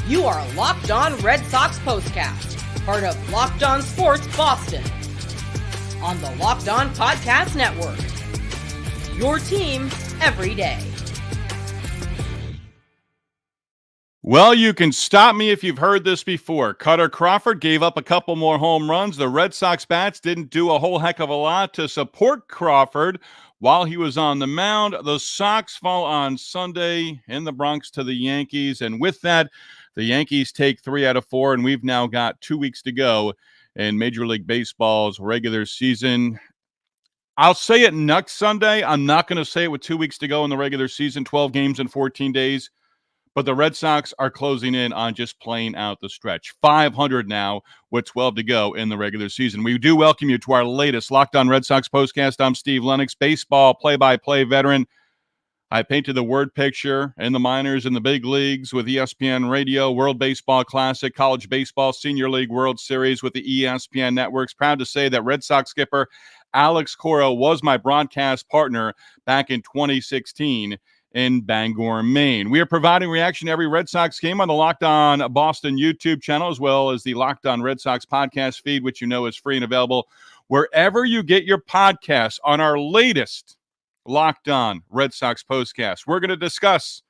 You are Locked On Red Sox Postcast, part of Locked On Sports Boston, on the Locked On Podcast Network. Your team every day. Well, you can stop me if you've heard this before. Kutter Crawford gave up a couple more home runs. The Red Sox bats didn't do a whole heck of a lot to support Crawford while he was on the mound. The Sox fall on Sunday in the Bronx to the Yankees, and with that, the Yankees take 3 out of 4, and we've now got 2 weeks to go in Major League Baseball's regular season. I'll say it next Sunday. I'm not going to say it with 2 weeks to go in the regular season, 12 games in 14 days. But the Red Sox are closing in on just playing out the stretch. 500 now with 12 to go in the regular season. We do welcome you to our latest Locked On Red Sox postcast. I'm Steve Lennox, baseball play-by-play veteran. I painted the word picture in the minors and the big leagues with ESPN Radio, World Baseball Classic, College Baseball, Senior League World Series with the ESPN networks. Proud to say that Red Sox skipper Alex Cora was my broadcast partner back in 2016 in Bangor, Maine. We are providing reaction to every Red Sox game on the Locked On Boston YouTube channel, as well as the Locked On Red Sox podcast feed, which you know is free and available wherever you get your podcasts. On our latest Locked On Red Sox postcast, we're going to discuss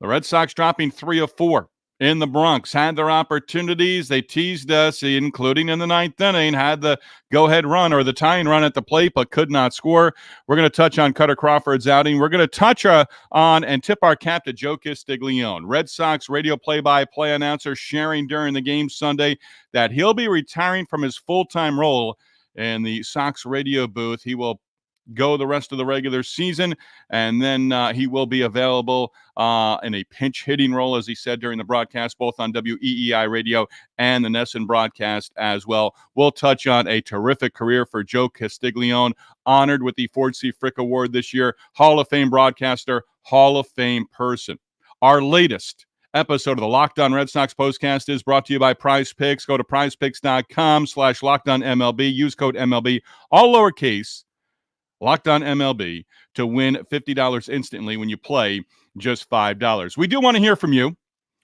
the Red Sox dropping 3 of 4 in the Bronx. Had their opportunities. They teased us, including in the ninth inning, had the go-ahead run or the tying run at the plate, but could not score. We're going to touch on Kutter Crawford's outing. We're going to touch on and tip our cap to Joe Castiglione, Red Sox radio play-by-play announcer, sharing during the game Sunday that he'll be retiring from his full-time role in the Sox radio booth. He will go the rest of the regular season, and then he will be available in a pinch hitting role, as he said during the broadcast, both on WEEI radio and the NESN broadcast as well. We'll touch on a terrific career for Joe Castiglione, honored with the Ford C. Frick Award this year, Hall of Fame broadcaster, Hall of Fame person. Our latest episode of the Locked On Red Sox postcast is brought to you by Prize Picks. Go to prizepicks.com/LockedOnMLB. Use code MLB, all lowercase, Locked On MLB, to win $50 instantly when you play just $5. We do want to hear from you,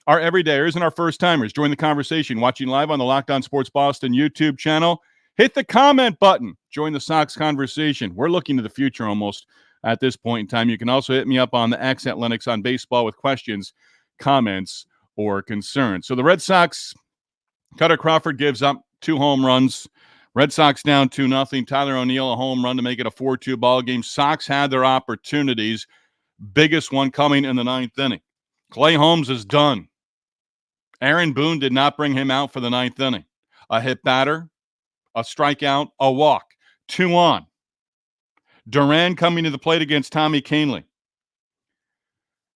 our everydayers and our first-timers. Join the conversation watching live on the Locked On Sports Boston YouTube channel. Hit the comment button. Join the Sox conversation. We're looking to the future almost at this point in time. You can also hit me up on the X at Lennox on Baseball with questions, comments, or concerns. So the Red Sox, Kutter Crawford gives up 2 home runs. Red Sox down 2-0. Tyler O'Neill, a home run to make it a 4-2 ball game. Sox had their opportunities. Biggest one coming in the ninth inning. Clay Holmes is done. Aaron Boone did not bring him out for the ninth inning. A hit batter, a strikeout, a walk. 2 on. Duran coming to the plate against Tommy Kahnle.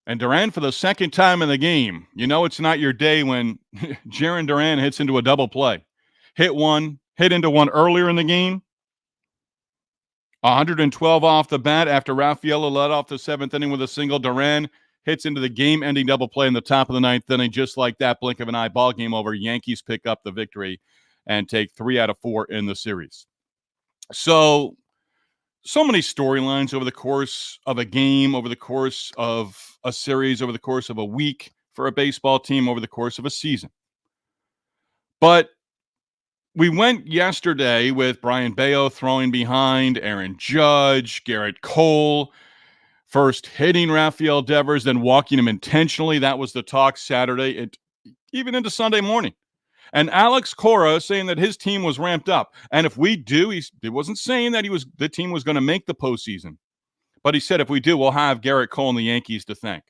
And Duran, for the second time in the game, you know it's not your day when Jarren Duran hits into a double play. Hit into one earlier in the game. 112 off the bat after Rafaela led off the 7th inning with a single. Duran hits into the game-ending double play in the top of the 9th inning. Just like that, blink of an eye, ball game over. Yankees pick up the victory and take 3 out of 4 in the series. So many storylines over the course of a game, over the course of a series, over the course of a week for a baseball team, over the course of a season. But we went yesterday with Brian Bayo throwing behind, Aaron Judge, Garrett Cole, first hitting Rafael Devers, then walking him intentionally. That was the talk Saturday, even into Sunday morning. And Alex Cora saying that his team was ramped up. And if we do, he wasn't saying that the team was going to make the postseason. But he said if we do, we'll have Garrett Cole and the Yankees to thank.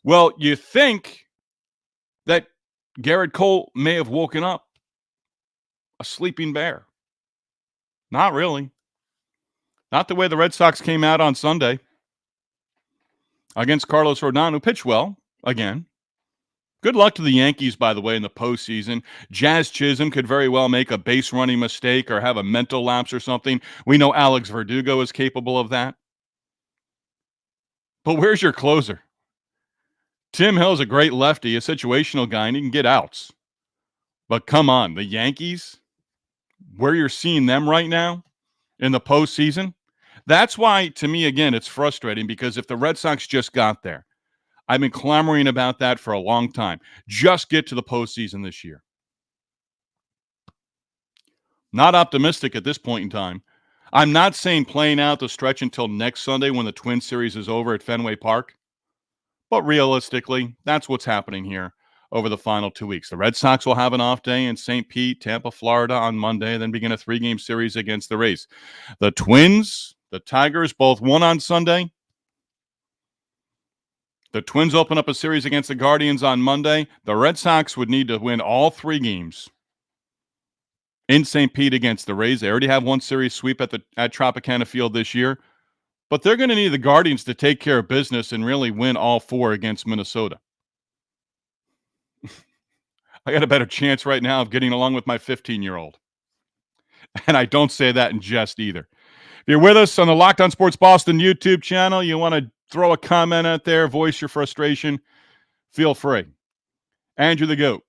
Well, you think that Garrett Cole may have woken up a sleeping bear. Not really. Not the way the Red Sox came out on Sunday against Carlos Rodon, who pitched well again. Good luck to the Yankees, by the way, in the postseason. Jazz Chisholm could very well make a base running mistake or have a mental lapse or something. We know Alex Verdugo is capable of that. But where's your closer? Tim Hill's a great lefty, a situational guy, and he can get outs. But come on, the Yankees, where you're seeing them right now in the postseason, that's why, to me, again, it's frustrating, because if the Red Sox just got there, I've been clamoring about that for a long time. Just get to the postseason this year. Not optimistic at this point in time. I'm not saying playing out the stretch until next Sunday when the Twins series is over at Fenway Park. But realistically, that's what's happening here over the final 2 weeks. The Red Sox will have an off day in St. Pete, Tampa, Florida on Monday, then begin a 3-game series against the Rays. The Twins, the Tigers, both won on Sunday. The Twins open up a series against the Guardians on Monday. The Red Sox would need to win all 3 games in St. Pete against the Rays. They already have one series sweep at Tropicana Field this year. But they're going to need the Guardians to take care of business and really win all 4 against Minnesota. I got a better chance right now of getting along with my 15-year-old. And I don't say that in jest either. If you're with us on the Locked On Sports Boston YouTube channel, you want to throw a comment out there, voice your frustration, feel free. Andrew the GOAT.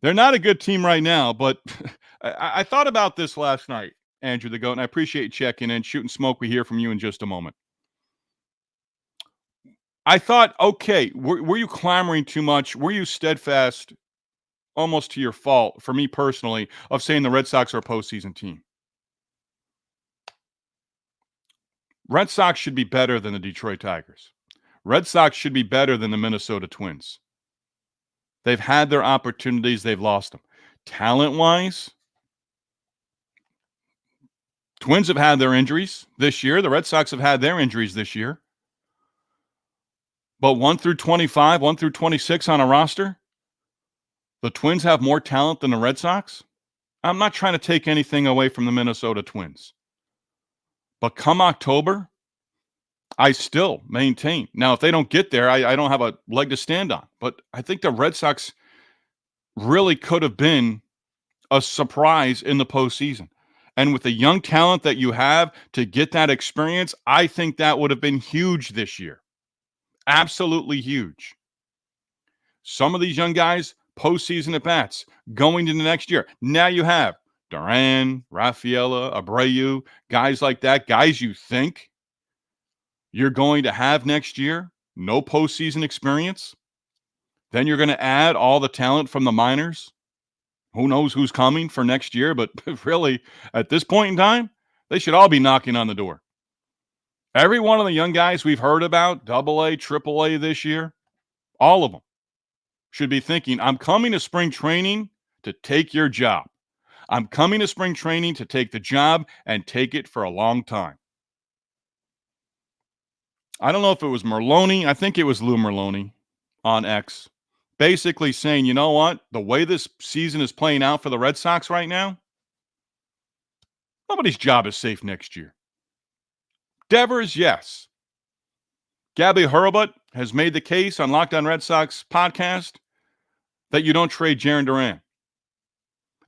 They're not a good team right now, but I thought about this last night. Andrew the GOAT, and I appreciate you checking in. Shooting Smoke, we hear from you in just a moment. I thought, okay, were you clamoring too much? Were you steadfast, almost to your fault, for me personally, of saying the Red Sox are a postseason team? Red Sox should be better than the Detroit Tigers. Red Sox should be better than the Minnesota Twins. They've had their opportunities. They've lost them. Talent-wise, Twins have had their injuries this year. The Red Sox have had their injuries this year. But 1 through 25, 1 through 26 on a roster, the Twins have more talent than the Red Sox. I'm not trying to take anything away from the Minnesota Twins. But come October, I still maintain. Now, if they don't get there, I don't have a leg to stand on. But I think the Red Sox really could have been a surprise in the postseason. And with the young talent that you have to get that experience, I think that would have been huge this year. Absolutely huge. Some of these young guys, postseason at bats, going into next year. Now you have Duran, Rafaela, Abreu, guys like that, guys you think you're going to have next year, no postseason experience. Then you're going to add all the talent from the minors. Who knows who's coming for next year, but really, at this point in time, they should all be knocking on the door. Every one of the young guys we've heard about, AA, AAA this year, all of them should be thinking, I'm coming to spring training to take your job. I'm coming to spring training to take the job and take it for a long time. I don't know if it was Merloni. I think it was Lou Merloni on X. Basically saying, you know what? The way this season is playing out for the Red Sox right now, nobody's job is safe next year. Devers, yes. Gabby Hurlbut has made the case on Locked On Red Sox podcast that you don't trade Jarren Duran.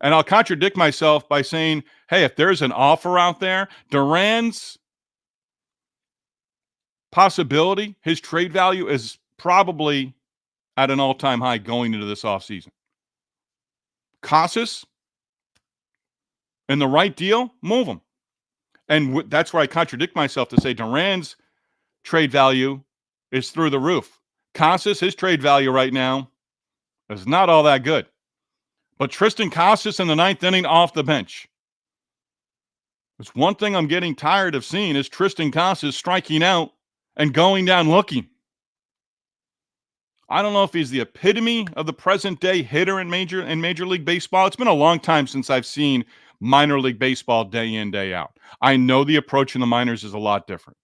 And I'll contradict myself by saying, hey, if there's an offer out there, Duran's possibility, his trade value is probably at an all-time high going into this offseason. Casas, in the right deal, move him. And that's where I contradict myself to say Duran's trade value is through the roof. Casas, his trade value right now is not all that good. But Tristan Casas in the 9th inning off the bench. It's one thing I'm getting tired of seeing is Tristan Casas striking out and going down looking. I don't know if he's the epitome of the present day hitter in Major League Baseball. It's been a long time since I've seen minor league baseball day in, day out. I know the approach in the minors is a lot different.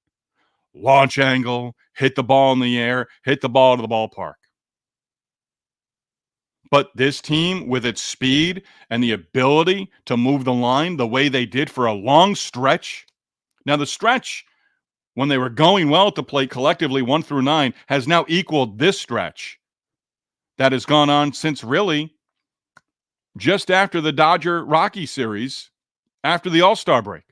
Launch angle, hit the ball in the air, hit the ball to the ballpark. But this team, with its speed and the ability to move the line the way they did for a long stretch. Now, the stretch, when they were going well at the plate collectively 1 through 9, has now equaled this stretch that has gone on since really just after the Dodger-Rocky series, after the All-Star break.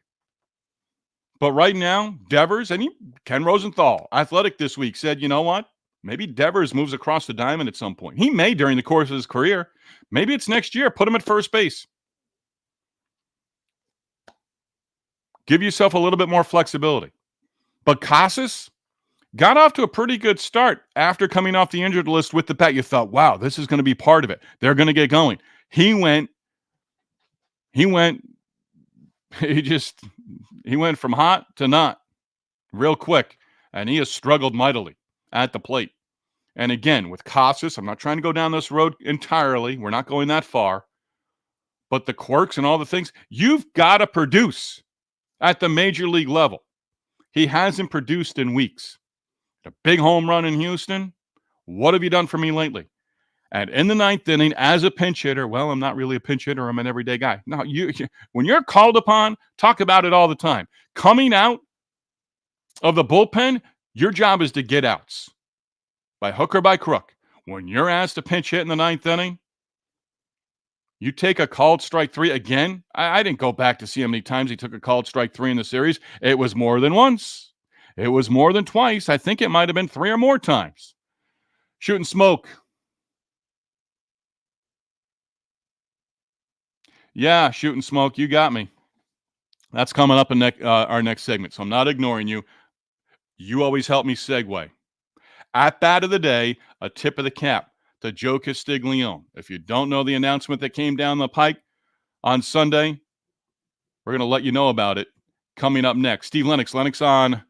But right now, Devers and Ken Rosenthal, Athletic this week, said, you know what? Maybe Devers moves across the diamond at some point. He may during the course of his career. Maybe it's next year. Put him at first base. Give yourself a little bit more flexibility. But Casas, got off to a pretty good start after coming off the injured list with the bat. You thought, wow, this is going to be part of it. They're going to get going. He went, he went from hot to not real quick, and he has struggled mightily at the plate. And again, with Casas, I'm not trying to go down this road entirely. We're not going that far. But the quirks and all the things, you've got to produce at the major league level. He hasn't produced in weeks. A big home run in Houston. What have you done for me lately? And in the ninth inning, as a pinch hitter, well, I'm not really a pinch hitter. I'm an everyday guy. No, when you're called upon, talk about it all the time. Coming out of the bullpen, your job is to get outs by hook or by crook. When you're asked to pinch hit in the ninth inning, you take a called strike three again. I didn't go back to see how many times he took a called strike three in the series. It was more than once. It was more than twice. I think it might have been 3 or more times. Shooting smoke. Yeah, shooting smoke. You got me. That's coming up in our next segment, so I'm not ignoring you. You always help me segue. At bat of the day, a tip of the cap to Joe Castiglione. If you don't know the announcement that came down the pike on Sunday, we're going to let you know about it coming up next. Steve Lennox. Lennox on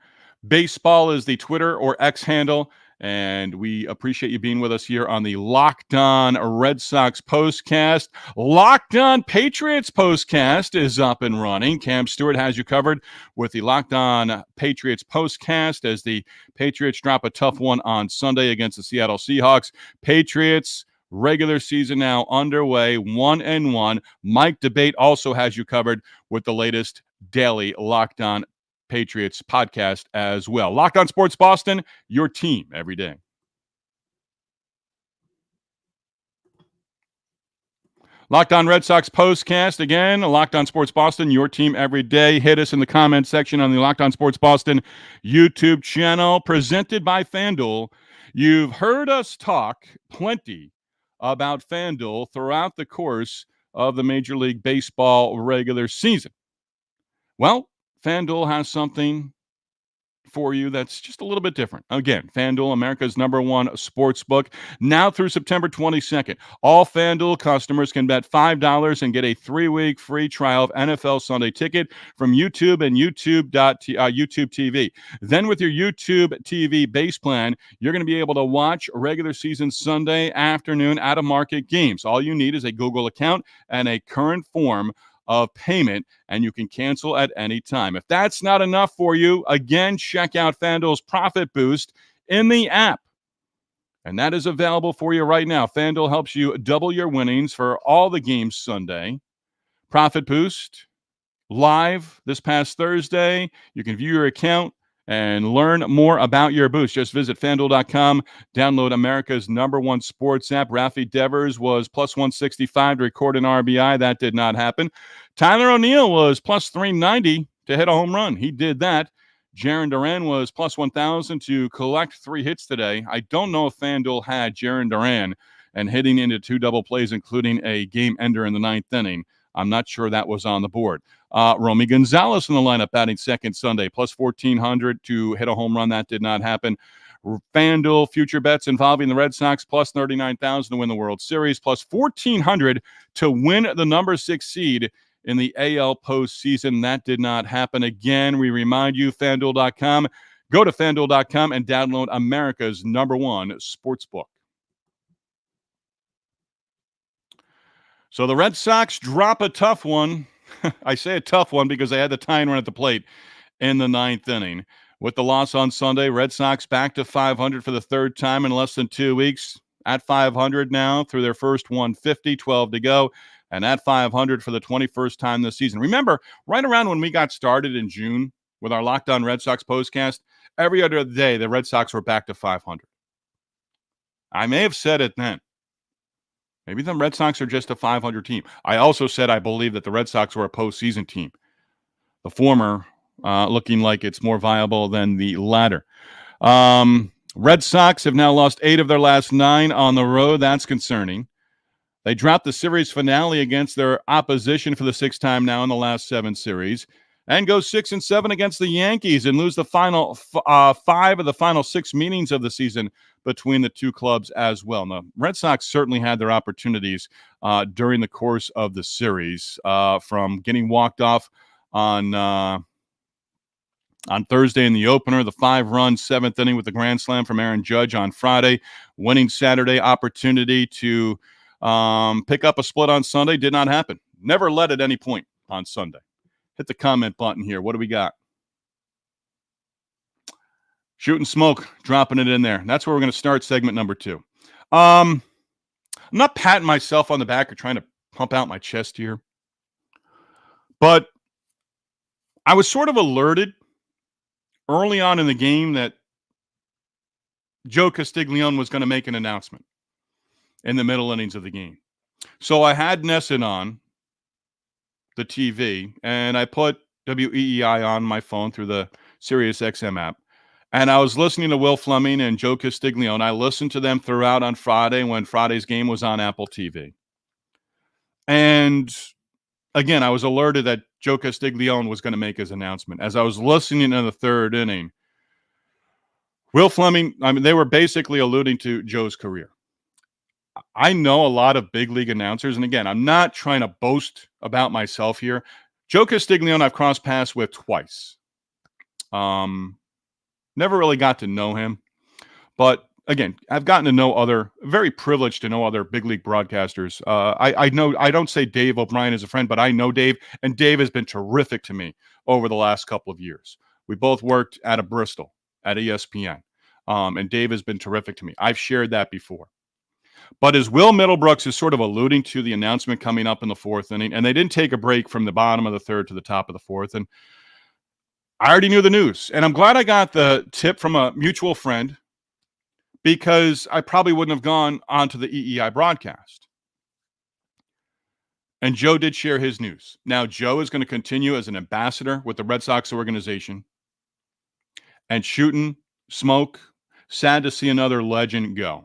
Baseball is the Twitter or X handle, and we appreciate you being with us here on the Locked On Red Sox postcast. Locked On Patriots postcast is up and running. Cam Stewart has you covered with the Locked On Patriots postcast as the Patriots drop a tough one on Sunday against the Seattle Seahawks. Patriots regular season now underway, 1-1. Mike Debate also has you covered with the latest daily Locked On Patriots podcast as well. Locked On Sports Boston, your team every day. Locked On Red Sox postcast again. Locked On Sports Boston, your team every day. Hit us in the comment section on the Locked On Sports Boston YouTube channel, presented by FanDuel. You've heard us talk plenty about FanDuel throughout the course of the Major League Baseball regular season. Well, FanDuel has something for you that's just a little bit different. Again, FanDuel, America's #1 sports book. Now through September 22nd, all FanDuel customers can bet $5 and get a 3-week free trial of NFL Sunday Ticket from YouTube and YouTube TV. Then with your YouTube TV base plan, you're going to be able to watch regular season Sunday afternoon out-of-market games. All you need is a Google account and a current form of payment, and you can cancel at any time. If that's not enough for you, again, check out FanDuel's Profit Boost in the app. And that is available for you right now. FanDuel helps you double your winnings for all the games Sunday. Profit Boost, live this past Thursday. You can view your account and learn more about your boost. Just visit FanDuel.com. Download America's #1 sports app. Rafi Devers was plus 165 to record an RBI. That did not happen. Tyler O'Neill was plus 390 to hit a home run. He did that. Jarren Duran was plus 1,000 to collect 3 hits today. I don't know if FanDuel had Jarren Duran and hitting into 2 double plays, including a game ender in the 9th inning. I'm not sure that was on the board. Romy Gonzalez in the lineup batting second Sunday, plus 1,400 to hit a home run. That did not happen. FanDuel future bets involving the Red Sox, plus 39,000 to win the World Series, plus 1,400 to win the #6 seed in the AL postseason. That did not happen. Again, we remind you, FanDuel.com. Go to FanDuel.com and download America's #1 sportsbook. So the Red Sox drop a tough one. I say a tough one because they had the tying run at the plate in the 9th inning. With the loss on Sunday, Red Sox back to 500 for the 3rd time in less than 2 weeks. At 500 now through their first 150, 12 to go. And at 500 for the 21st time this season. Remember, right around when we got started in June with our Locked On Red Sox postcast, every other day the Red Sox were back to 500. I may have said it then. Maybe the Red Sox are just a 500 team. I also said I believe that the Red Sox were a postseason team. The former looking like it's more viable than the latter. Red Sox have now lost 8 of their last 9 on the road. That's concerning. They dropped the series finale against their opposition for the 6th time now in the last 7 series. and go 6-7 against the Yankees and lose the final 5 of the final 6 meetings of the season between the two clubs as well. Now, Red Sox certainly had their opportunities during the course of the series, from getting walked off on Thursday in the opener, the 5-run 7th inning with the grand slam from Aaron Judge on Friday, winning Saturday, opportunity to pick up a split on Sunday, did not happen. Never led at any point on Sunday. Hit the comment button here. What do we got? Shooting smoke, dropping it in there. That's where we're going to start segment number 2. I'm not patting myself on the back or trying to pump out my chest here, but I was sort of alerted early on in the game that Joe Castiglione was going to make an announcement in the middle innings of the game. So I had Nesson on the TV, and I put WEEI on my phone through the Sirius XM app, and I was listening to Will Fleming and Joe Castiglione. I listened to them throughout on Friday when Friday's game was on Apple TV. And again, I was alerted that Joe Castiglione was going to make his announcement. As I was listening in the 3rd inning, Will Fleming, they were basically alluding to Joe's career. I know a lot of big league announcers, and again, I'm not trying to boast about myself here. Joe Castiglione I've crossed paths with twice. Never really got to know him, but again, I've gotten to know very privileged to know other big league broadcasters. I know, I don't say Dave O'Brien is a friend, but I know Dave, and Dave has been terrific to me over the last couple of years. We both worked out of Bristol at ESPN, and Dave has been terrific to me. I've shared that before. But as Will Middlebrooks is sort of alluding to the announcement coming up in the 4th inning, and they didn't take a break from the bottom of the 3rd to the top of the 4th, and I already knew the news. And I'm glad I got the tip from a mutual friend, because I probably wouldn't have gone onto the EEI broadcast. And Joe did share his news. Now, Joe is going to continue as an ambassador with the Red Sox organization and shooting smoke. Sad to see another legend go.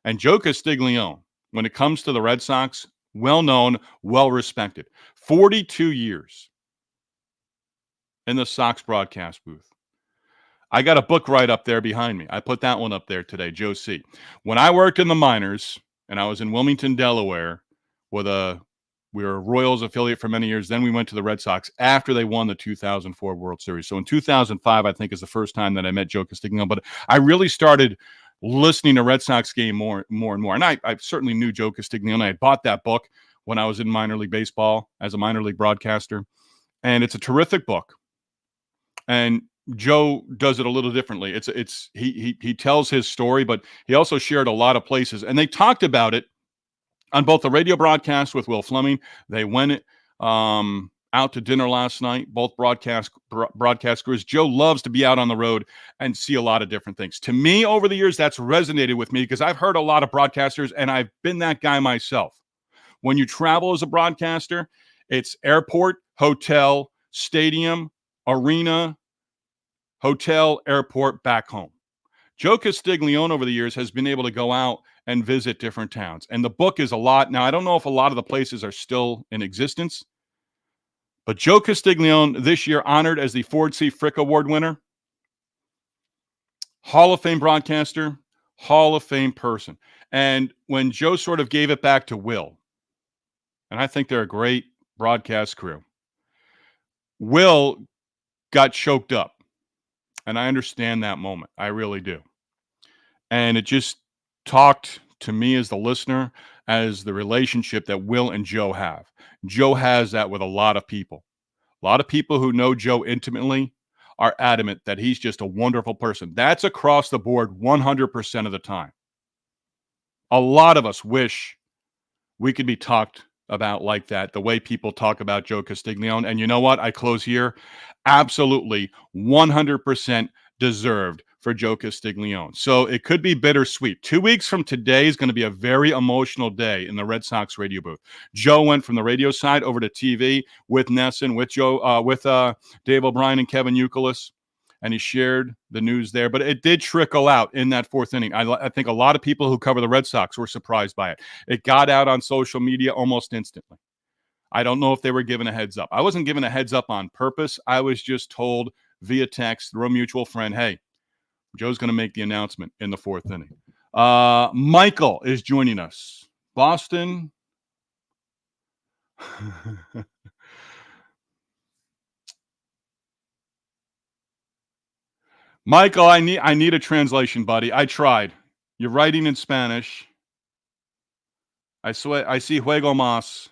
And Joe Castiglione, when it comes to the Red Sox, well-known, well-respected. 42 years in the Sox broadcast booth. I got a book right up there behind me. I put that one up there today, Joe C. When I worked in the minors, and I was in Wilmington, Delaware, we were a Royals affiliate for many years. Then we went to the Red Sox after they won the 2004 World Series. So in 2005, I think, is the first time that I met Joe Castiglione. But I really started listening to Red Sox game more and more. And I certainly knew Joe Castiglione. I had bought that book when I was in minor league baseball as a minor league broadcaster. And it's a terrific book. And Joe does it a little differently. He tells his story, but he also shared a lot of places. And they talked about it on both the radio broadcast with Will Fleming. They went out to dinner last night, both broadcast crews. Joe loves to be out on the road and see a lot of different things. To me, over the years, that's resonated with me because I've heard a lot of broadcasters, and I've been that guy myself. When you travel as a broadcaster, it's airport, hotel, stadium, arena, hotel, airport, back home. Joe Castiglione over the years has been able to go out and visit different towns. And the book is a lot. Now, I don't know if a lot of the places are still in existence, but Joe Castiglione this year honored as the Ford C. Frick Award winner. Hall of Fame broadcaster, Hall of Fame person. And when Joe sort of gave it back to Will, and I think they're a great broadcast crew, Will got choked up. And I understand that moment. I really do. And it just talked to me as the listener as the relationship that Will and Joe have. Joe has that with a lot of people. A lot of people who know Joe intimately are adamant that he's just a wonderful person. That's across the board 100% of the time. A lot of us wish we could be talked about like that, the way people talk about Joe Castiglione. And you know what? I close here. Absolutely 100% deserved for Joe Castiglione. So it could be bittersweet. 2 weeks from today is going to be a very emotional day in the Red Sox radio booth. Joe went from the radio side over to TV with Nesson, with Joe, with Dave O'Brien and Kevin Youkilis, and he shared the news there. But it did trickle out in that 4th inning. I think a lot of people who cover the Red Sox were surprised by it. It got out on social media almost instantly. I don't know if they were given a heads up. I wasn't given a heads up on purpose. I was just told via text through a mutual friend, hey, Joe's going to make the announcement in the fourth inning. Michael is joining us. Boston. Michael, I need a translation, buddy. I tried. You're writing in Spanish. I see juego más.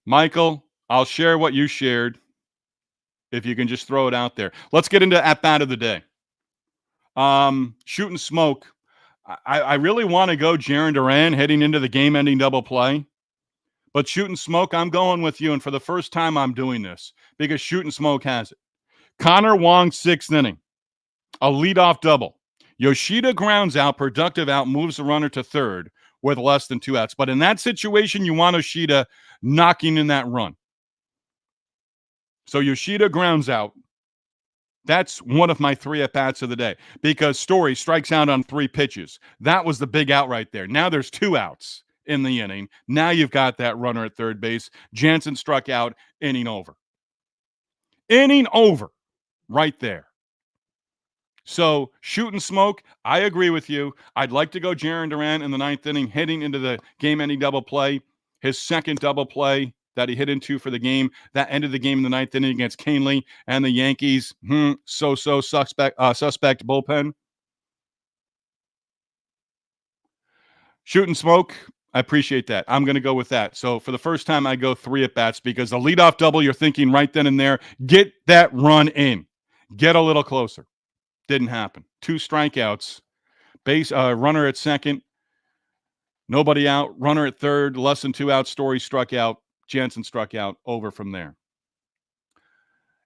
Michael, I'll share what you shared if you can just throw it out there. Let's get into at-bat of the day. Shooting smoke. I really want to go Jarren Duran heading into the game-ending double play. But shooting smoke, I'm going with you. And for the first time, I'm doing this because shooting smoke has it. Connor Wong, 6th inning. A leadoff double. Yoshida grounds out, productive out, moves the runner to third with less than 2 outs. But in that situation, you want Yoshida knocking in that run. So Yoshida grounds out. That's one of my 3 at-bats of the day because Story strikes out on 3 pitches. That was the big out right there. Now there's 2 outs in the inning. Now you've got that runner at third base. Jansen struck out, inning over. Inning over right there. So shooting smoke, I agree with you. I'd like to go Jarren Duran in the 9th inning, heading into the game-ending double play. His second double play that he hit into for the game, that ended the game in the 9th inning against Canely and the Yankees. So suspect bullpen. Shooting smoke, I appreciate that. I'm going to go with that. So for the first time, I go 3 at-bats because the leadoff double, you're thinking right then and there, get that run in. Get a little closer. Didn't happen. 2 strikeouts. Runner at second. Nobody out. Runner at third. Less than 2 outs. Story struck out. Jansen struck out. Over from there.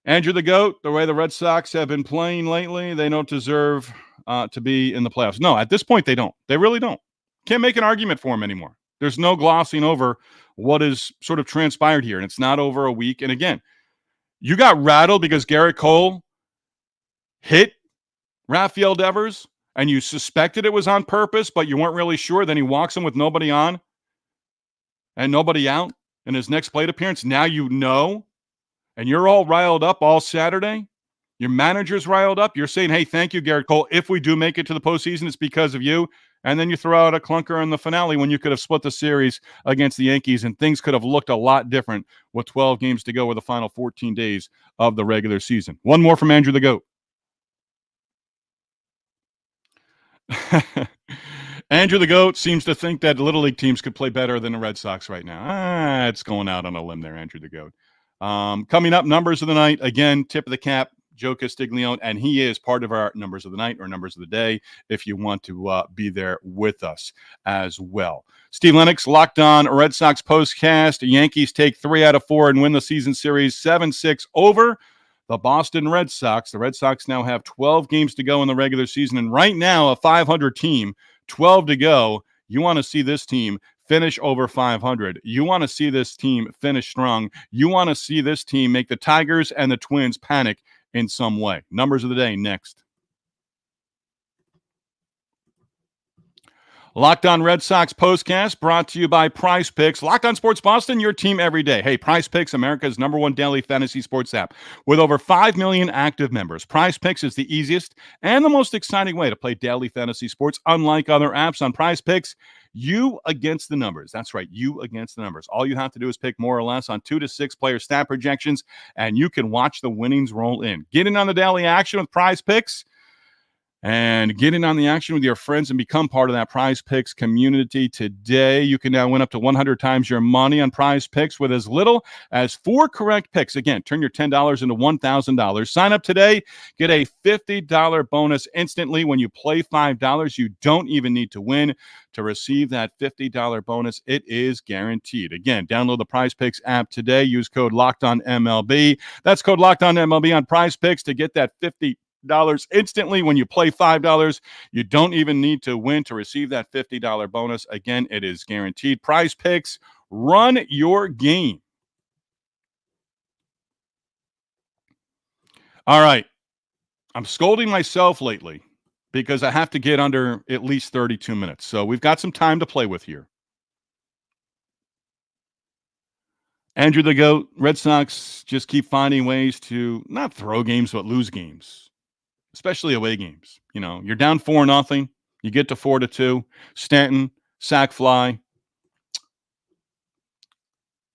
Andrew the GOAT, the way the Red Sox have been playing lately, they don't deserve to be in the playoffs. No, at this point, they don't. They really don't. Can't make an argument for them anymore. There's no glossing over what is sort of transpired here, and it's not over a week. And again, you got rattled because Garrett Cole hit Rafael Devers, and you suspected it was on purpose, but you weren't really sure. Then he walks him with nobody on and nobody out in his next plate appearance. Now you know, and you're all riled up all Saturday. Your manager's riled up. You're saying, hey, thank you, Garrett Cole. If we do make it to the postseason, it's because of you. And then you throw out a clunker in the finale when you could have split the series against the Yankees, and things could have looked a lot different with 12 games to go with the final 14 days of the regular season. One more from Andrew the GOAT. Andrew the GOAT seems to think that Little League teams could play better than the Red Sox right now. It's going out on a limb there, Andrew the GOAT. Coming up, numbers of the night. Again, tip of the cap, Joe Castiglione, and he is part of our numbers of the night or numbers of the day if you want to be there with us as well. Steve Lennox, Locked On Red Sox postcast. Yankees take 3 out of 4 and win the season series 7-6 over the Boston Red Sox. The Red Sox now have 12 games to go in the regular season, and right now a 500 team, 12 to go. You want to see this team finish over 500. You want to see this team finish strong. You want to see this team make the Tigers and the Twins panic in some way. Numbers of the day next. Locked On Red Sox postcast brought to you by Prize Picks. Locked On Sports Boston, your team every day. Hey, Prize Picks, America's #1 daily fantasy sports app. With over 5 million active members, Prize Picks is the easiest and the most exciting way to play daily fantasy sports. Unlike other apps on Prize Picks, you against the numbers. That's right, you against the numbers. All you have to do is pick more or less on 2 to 6 player stat projections, and you can watch the winnings roll in. Get in on the daily action with Prize Picks. And get in on the action with your friends and become part of that Prize Picks community today. You can now win up to 100 times your money on Prize Picks with as little as 4 correct picks. Again, turn your $10 into $1,000. Sign up today. Get a $50 bonus instantly when you play $5. You don't even need to win to receive that $50 bonus. It is guaranteed. Again, download the Prize Picks app today. Use code LOCKEDONMLB. That's code LOCKEDONMLB on Prize Picks to get that $50 instantly when you play $5. You don't even need to win to receive that $50 bonus. Again, it is guaranteed. Prize Picks, run your game. All right. I'm scolding myself lately because I have to get under at least 32 minutes. So we've got some time to play with here. Andrew the GOAT, Red Sox just keep finding ways to not throw games, but lose games, especially away games. You know, you're down 4-0. You get to 4-2. Stanton, sack fly.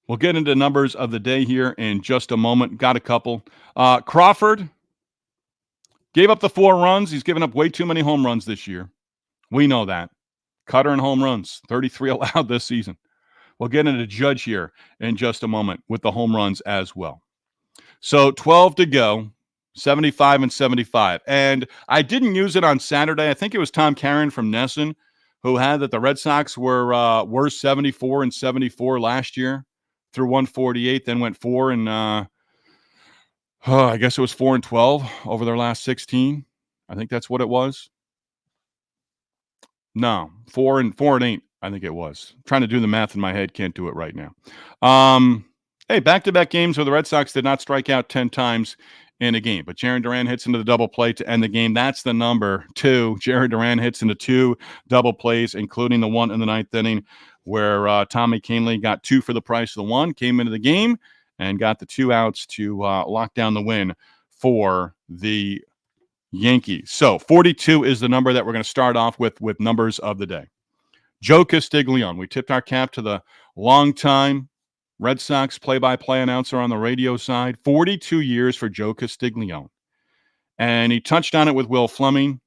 We'll get into numbers of the day here in just a moment. Got a couple. Crawford gave up the 4 runs. He's given up way too many home runs this year. We know that. Kutter and home runs, 33 allowed this season. We'll get into Judge here in just a moment with the home runs as well. So 12 to go, 75 and 75. And I didn't use it on Saturday. I think it was Tom Caron from Nesson who had that the Red Sox were 74 and 74 last year through 148, then went 4 and I guess it was 4 and 12 over their last 16. I think that's what it was. No, 4 and 8. I think it was. I'm trying to do the math in my head. Can't do it right now. Hey, back-to-back games where the Red Sox did not strike out 10 times in a game. But Jarren Duran hits into the double play to end the game. That's the number 2. Jarren Duran hits into 2 double plays, including the one in the 9th inning where Tommy Kahnle got 2 for the price of the 1, came into the game, and got the 2 outs to lock down the win for the Yankees. So 42 is the number that we're going to start off with numbers of the day. Joe Castiglione. We tipped our cap to the longtime Red Sox play-by-play announcer on the radio side. 42 years for Joe Castiglione. And he touched on it with Will Fleming.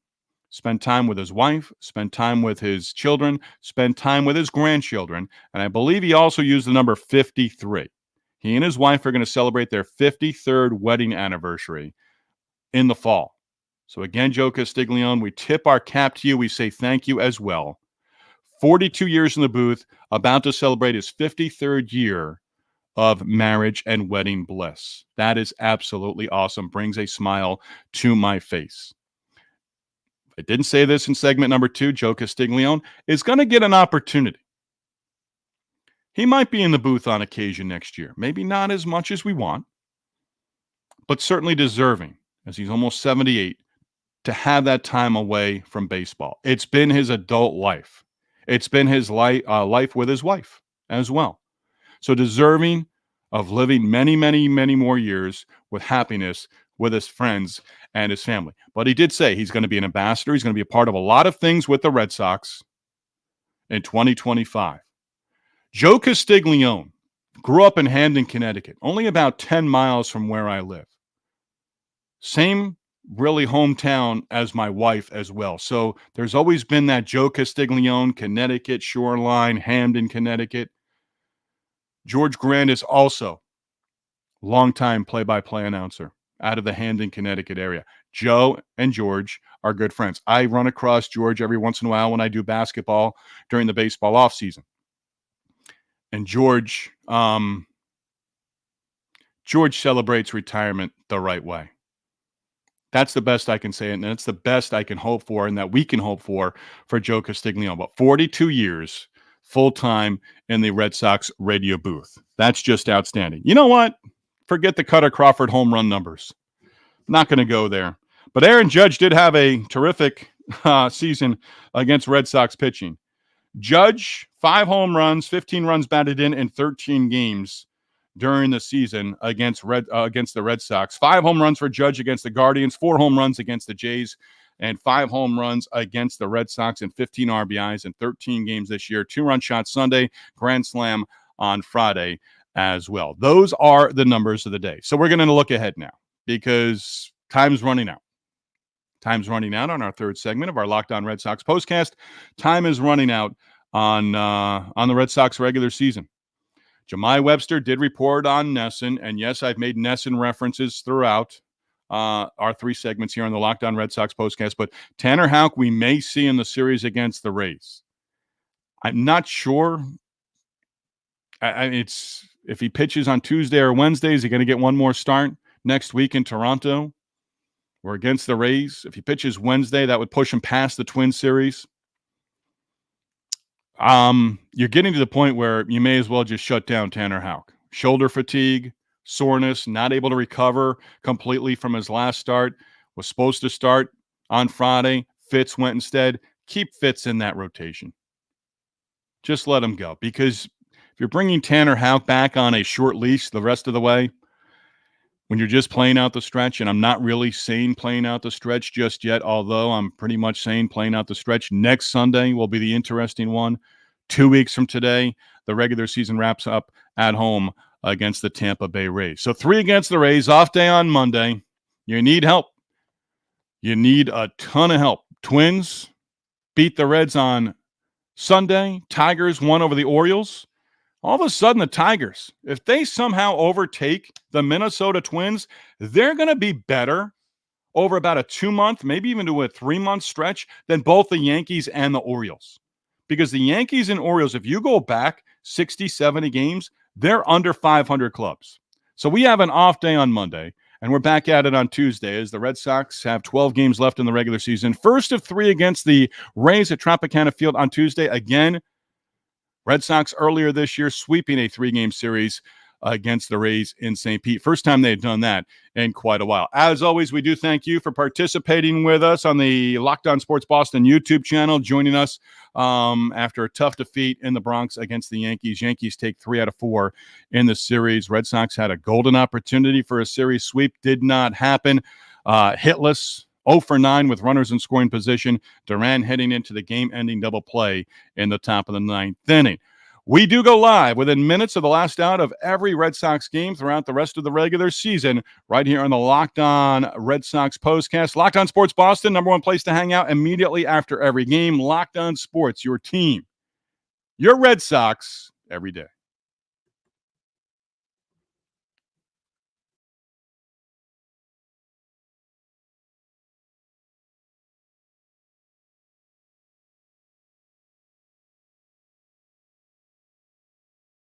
Spent time with his wife, spent time with his children, spent time with his grandchildren. And I believe he also used the number 53. He and his wife are going to celebrate their 53rd wedding anniversary in the fall. So again, Joe Castiglione, we tip our cap to you. We say thank you as well. 42 years in the booth, about to celebrate his 53rd year of marriage and wedding bliss. That is absolutely awesome. Brings a smile to my face. I didn't say this in segment number 2. Joe Castiglione is going to get an opportunity. He might be in the booth on occasion next year. Maybe not as much as we want, but certainly deserving, as he's almost 78, to have that time away from baseball. It's been his adult life. It's been his life with his wife as well. So deserving of living many, many, many more years with happiness with his friends and his family. But he did say he's going to be an ambassador. He's going to be a part of a lot of things with the Red Sox in 2025. Joe Castiglione grew up in Hamden, Connecticut, only about 10 miles from where I live. Same really hometown as my wife as well. So there's always been that Joe Castiglione, Connecticut shoreline, Hamden, Connecticut. George Grant is also longtime play-by-play announcer out of the Hamden, Connecticut area. Joe and George are good friends. I run across George every once in a while when I do basketball during the baseball offseason. And George celebrates retirement the right way. That's the best I can say, and that's the best I can hope for, and that we can hope for Joe Castiglione. But 42 years full-time in the Red Sox radio booth. That's just outstanding. You know what? Forget the Kutter Crawford home run numbers. Not going to go there. But Aaron Judge did have a terrific season against Red Sox pitching. Judge, 5 home runs, 15 runs batted in 13 games during the season against the Red Sox. 5 home runs for Judge against the Guardians, 4 home runs against the Jays, and 5 home runs against the Red Sox, and 15 RBIs in 13 games this year. 2-run shot Sunday, grand slam on Friday as well. Those are the numbers of the day. So we're going to look ahead now because time's running out. Time's running out on our third segment of our Locked On Red Sox postcast. Time is running out on the Red Sox regular season. Jemai Webster did report on Nesson, and yes, I've made Nesson references throughout our 3 segments here on the Locked On Red Sox postcast, but Tanner Houck we may see in the series against the Rays. I'm not sure. It's if he pitches on Tuesday or Wednesday, is he going to get one more start next week in Toronto or against the Rays? If he pitches Wednesday, that would push him past the Twins series. You're getting to the point where you may as well just shut down Tanner Houck. Shoulder fatigue, soreness, not able to recover completely from his last start. Was supposed to start on Friday. Fitz went instead. Keep Fitz in that rotation. Just let him go, because if you're bringing Tanner Houck back on a short leash the rest of the way, when you're just playing out the stretch, and I'm not really saying playing out the stretch just yet, although I'm pretty much saying playing out the stretch. Next Sunday will be the interesting one. 2 weeks from today, the regular season wraps up at home against the Tampa Bay Rays. So 3 against the Rays, off day on Monday. You need help. You need a ton of help. Twins beat the Reds on Sunday. Tigers won over the Orioles. All of a sudden, the Tigers, if they somehow overtake the Minnesota Twins, they're going to be better over about a 2-month, maybe even to a 3-month stretch than both the Yankees and the Orioles. Because the Yankees and Orioles, if you go back 60, 70 games, they're under 500 clubs. So we have an off day on Monday, and we're back at it on Tuesday as the Red Sox have 12 games left in the regular season. First of 3 against the Rays at Tropicana Field on Tuesday. Again, Red Sox earlier this year sweeping a 3-game series against the Rays in St. Pete. First time they've done that in quite a while. As always, we do thank you for participating with us on the Locked On Sports Boston YouTube channel, joining us after a tough defeat in the Bronx against the Yankees. Yankees take 3 out of 4 in the series. Red Sox had a golden opportunity for a series sweep. Did not happen. Hitless. 0 for 9 with runners in scoring position. Duran heading into the game-ending double play in the top of the 9th inning. We do go live within minutes of the last out of every Red Sox game throughout the rest of the regular season right here on the Locked On Red Sox postcast. Locked On Sports Boston, number one place to hang out immediately after every game. Locked On Sports, your team, your Red Sox every day.